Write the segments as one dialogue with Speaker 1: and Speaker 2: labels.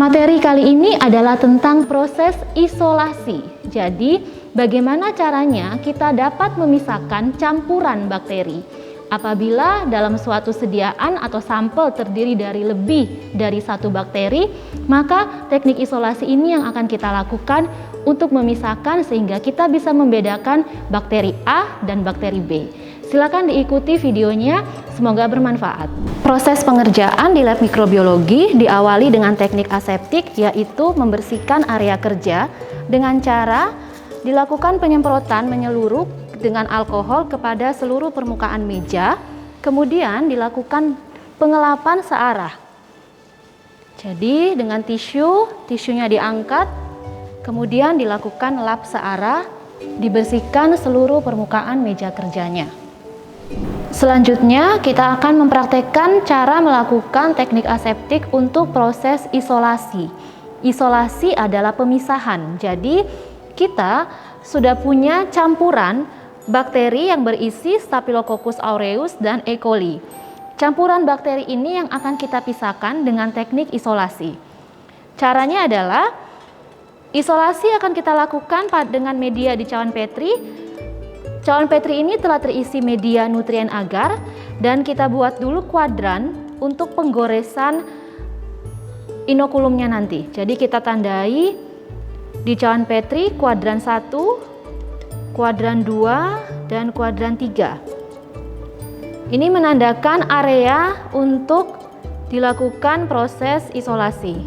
Speaker 1: Materi kali ini adalah tentang proses isolasi. Jadi, bagaimana caranya kita dapat memisahkan campuran bakteri apabila dalam suatu sediaan atau sampel terdiri dari lebih dari satu bakteri, maka teknik isolasi ini yang akan kita lakukan untuk memisahkan sehingga kita bisa membedakan bakteri A dan bakteri B. Silakan diikuti videonya, semoga bermanfaat. Proses pengerjaan di lab mikrobiologi diawali dengan teknik aseptik, yaitu membersihkan area kerja dengan cara dilakukan penyemprotan menyeluruh dengan alkohol kepada seluruh permukaan meja, kemudian dilakukan pengelapan searah. Jadi dengan tisunya diangkat, kemudian dilakukan lap searah, dibersihkan seluruh permukaan meja kerjanya. Selanjutnya kita akan mempraktekkan cara melakukan teknik aseptik untuk proses isolasi. Isolasi adalah pemisahan. Jadi kita sudah punya campuran bakteri yang berisi Staphylococcus aureus dan E. coli. Campuran bakteri ini yang akan kita pisahkan dengan teknik isolasi. Caranya adalah isolasi akan kita lakukan dengan media di cawan Petri. Cawan Petri ini telah terisi media nutrien agar dan kita buat dulu kuadran untuk penggoresan inokulumnya nanti. Jadi kita tandai di cawan Petri kuadran 1, kuadran 2, dan kuadran 3. Ini menandakan area untuk dilakukan proses isolasi.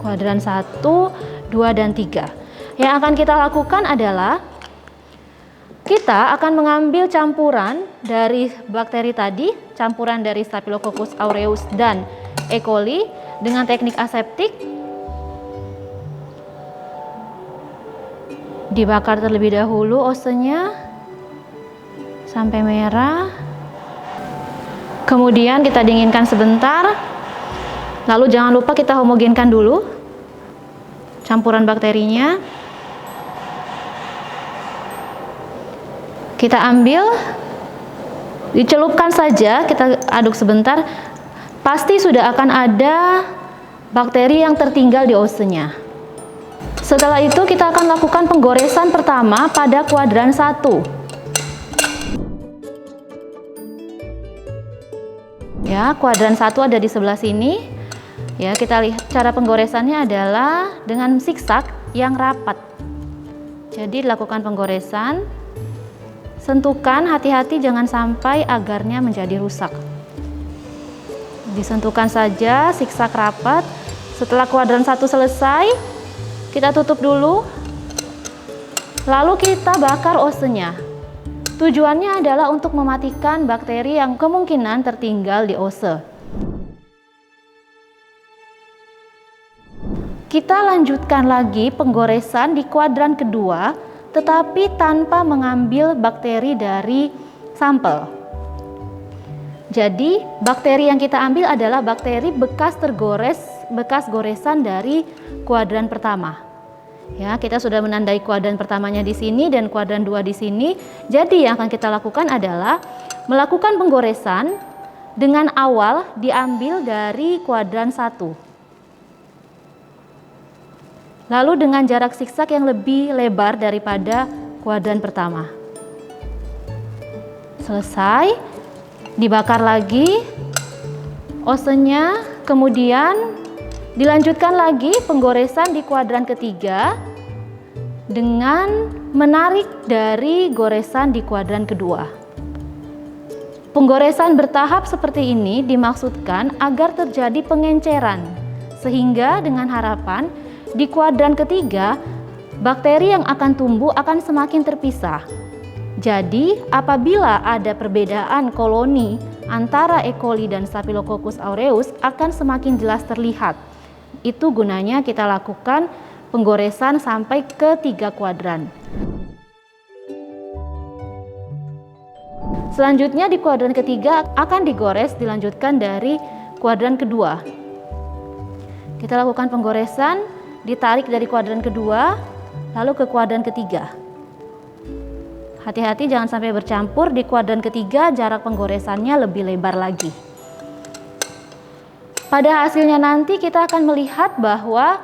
Speaker 1: Kuadran 1, 2, dan 3. Yang akan kita lakukan adalah kita akan mengambil campuran dari bakteri tadi, campuran dari Staphylococcus aureus dan E. coli dengan teknik aseptik. Dibakar terlebih dahulu osenya sampai merah. Kemudian kita dinginkan sebentar. Lalu jangan lupa kita homogenkan dulu campuran bakterinya. Kita ambil, dicelupkan saja, kita aduk sebentar, pasti sudah akan ada bakteri yang tertinggal di osenya. Setelah itu kita akan lakukan penggoresan pertama pada kuadran 1. Ya, kuadran 1 ada di sebelah sini. Ya, kita lihat cara penggoresannya adalah dengan zigzag yang rapat. Jadi dilakukan penggoresan. Sentuhkan, hati-hati jangan sampai agarnya menjadi rusak. Disentuhkan saja, zigzag rapat. Setelah kuadran 1 selesai, kita tutup dulu. Lalu kita bakar osenya. Tujuannya adalah untuk mematikan bakteri yang kemungkinan tertinggal di ose. Kita lanjutkan lagi penggoresan di kuadran kedua, tetapi tanpa mengambil bakteri dari sampel. Jadi, bakteri yang kita ambil adalah bakteri bekas goresan dari kuadran pertama. Ya, kita sudah menandai kuadran pertamanya di sini dan kuadran 2 di sini. Jadi, yang akan kita lakukan adalah melakukan penggoresan dengan awal diambil dari kuadran 1. Lalu dengan jarak zigzag yang lebih lebar daripada kuadran pertama. Selesai, dibakar lagi osenya, kemudian dilanjutkan lagi penggoresan di kuadran ketiga dengan menarik dari goresan di kuadran kedua. Penggoresan bertahap seperti ini dimaksudkan agar terjadi pengenceran, sehingga dengan harapan di kuadran ketiga, bakteri yang akan tumbuh akan semakin terpisah. Jadi, apabila ada perbedaan koloni antara E. coli dan Staphylococcus aureus akan semakin jelas terlihat. Itu gunanya kita lakukan penggoresan sampai ke 3 kuadran. Selanjutnya di kuadran ketiga akan digores dilanjutkan dari kuadran kedua. Kita lakukan penggoresan, ditarik dari kuadran kedua, lalu ke kuadran ketiga. Hati-hati jangan sampai bercampur. Di kuadran ketiga jarak penggoresannya lebih lebar lagi. Pada hasilnya nanti kita akan melihat bahwa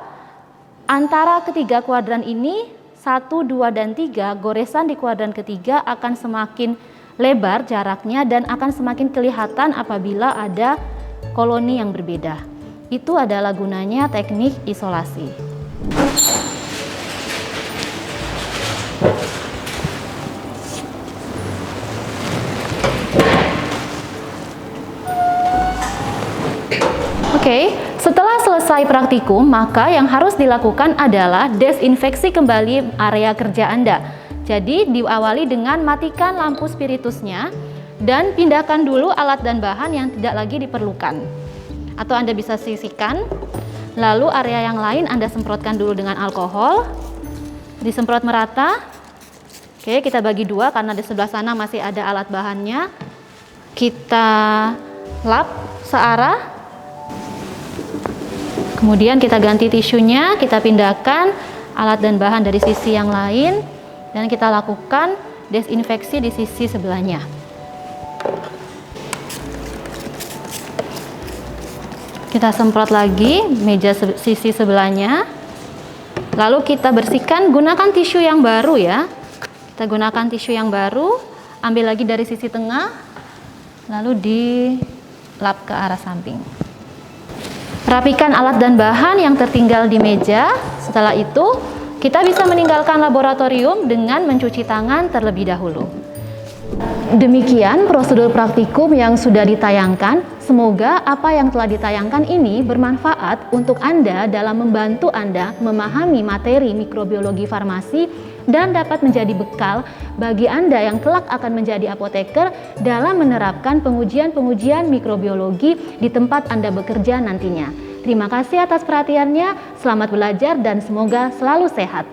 Speaker 1: antara ketiga kuadran ini, 1, 2, dan 3, goresan di kuadran ketiga akan semakin lebar jaraknya dan akan semakin kelihatan apabila ada koloni yang berbeda. Itu adalah gunanya teknik isolasi. Oke, setelah selesai praktikum, maka yang harus dilakukan adalah desinfeksi kembali area kerja Anda. Jadi, diawali dengan matikan lampu spiritusnya dan pindahkan dulu alat dan bahan yang tidak lagi diperlukan. Atau Anda bisa sisihkan, lalu area yang lain Anda semprotkan dulu dengan alkohol, disemprot merata. Oke, kita bagi dua karena di sebelah sana masih ada alat bahannya. Kita lap searah. Kemudian kita ganti tisunya, kita pindahkan alat dan bahan dari sisi yang lain, dan kita lakukan desinfeksi di sisi sebelahnya. Kita semprot lagi meja sisi sebelahnya, lalu kita bersihkan, gunakan tisu yang baru ya. Kita gunakan tisu yang baru, ambil lagi dari sisi tengah, lalu dilap ke arah samping. Rapikan alat dan bahan yang tertinggal di meja. Setelah itu, kita bisa meninggalkan laboratorium dengan mencuci tangan terlebih dahulu. Demikian prosedur praktikum yang sudah ditayangkan. Semoga apa yang telah ditayangkan ini bermanfaat untuk Anda dalam membantu Anda memahami materi mikrobiologi farmasi dan dapat menjadi bekal bagi Anda yang kelak akan menjadi apoteker dalam menerapkan pengujian-pengujian mikrobiologi di tempat Anda bekerja nantinya. Terima kasih atas perhatiannya, selamat belajar dan semoga selalu sehat.